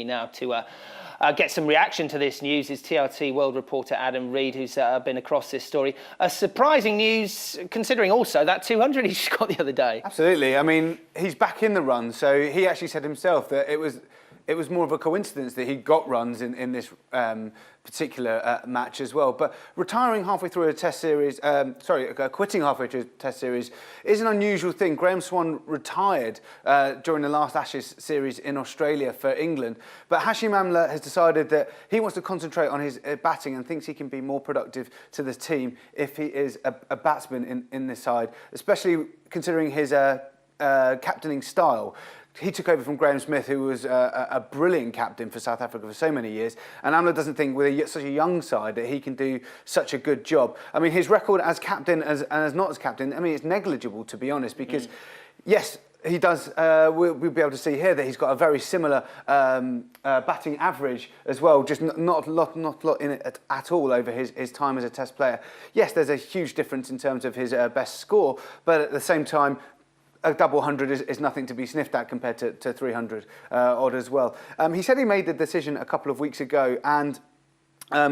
Now to get some reaction to this news is TRT world reporter Adam Reed, who's been across this story. Surprising news, considering also that 200 he just got the other day. Absolutely. I mean, he's back in the run, so he actually said himself that it was more of a coincidence that he got runs in this particular match as well. But retiring halfway through a test series, quitting halfway through a test series is an unusual thing. Graham Swan retired during the last Ashes series in Australia for England. But Hashim Amla has decided that he wants to concentrate on his batting and thinks he can be more productive to the team if he is a batsman in this side, especially considering his captaining style. He took over from Graham Smith, who was a brilliant captain for South Africa for so many years. And Amla doesn't think with such a young side that he can do such a good job. I mean, his record as captain and as not as captain, I mean, it's negligible, to be honest, because, yes, he does, we'll be able to see here that he's got a very similar batting average as well, just not a lot in it at all over his time as a test player. Yes, there's a huge difference in terms of his best score, but at the same time, a double 100 is nothing to be sniffed at compared to 300 odd as well. He said he made the decision a couple of weeks ago, and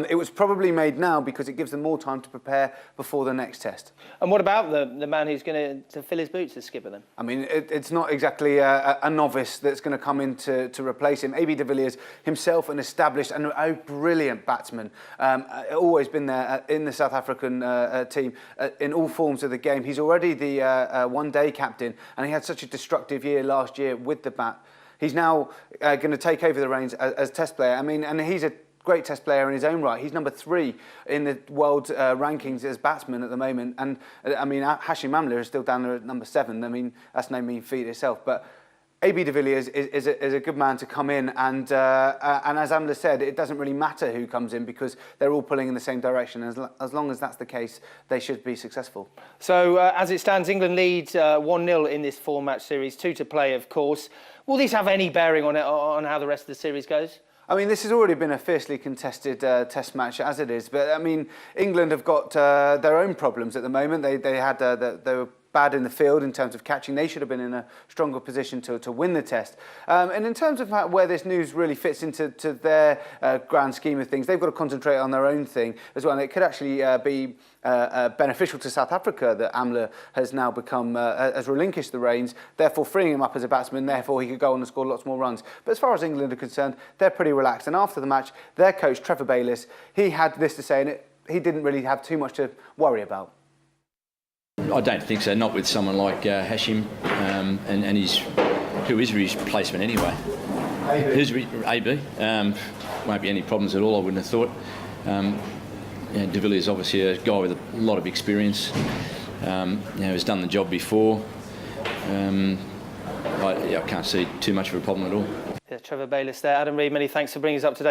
it was probably made now because it gives them more time to prepare before the next test. And what about the man who's going to fill his boots as skipper then? I mean, it's not exactly a novice that's going to come in to replace him. AB de Villiers himself, an established and a brilliant batsman, always been there in the South African team in all forms of the game. He's already the one-day captain, and he had such a destructive year last year with the bat. He's now going to take over the reins as test player. I mean, and he's a great test player in his own right. He's number 3 in the world rankings as batsman at the moment. And I mean, Hashim Amla is still down there at number 7. I mean, that's no mean feat itself. But AB de Villiers is a good man to come in. And as Amla said, it doesn't really matter who comes in because they're all pulling in the same direction. As long as that's the case, they should be successful. So as it stands, England leads 1-0 in this 4-match series, 2 to play, of course. Will these have any bearing on how the rest of the series goes? I mean, this has already been a fiercely contested test match as it is, but I mean, England have got their own problems at the moment. They were bad in the field in terms of catching. They should have been in a stronger position to win the test. And in terms of where this news really fits into their grand scheme of things, they've got to concentrate on their own thing as well. And it could actually be beneficial to South Africa that Amla has now has relinquished the reins, therefore freeing him up as a batsman, therefore he could go on and score lots more runs. But as far as England are concerned, they're pretty relaxed. And after the match, their coach, Trevor Bayliss, he had this to say, and he didn't really have too much to worry about. I don't think so, not with someone like Hashim and who is his replacement anyway. AB. Won't be any problems at all, I wouldn't have thought. De Villiers is obviously a guy with a lot of experience, has done the job before. I can't see too much of a problem at all. Yeah, Trevor Bayliss there. Adam Reed, many thanks for bringing us up today.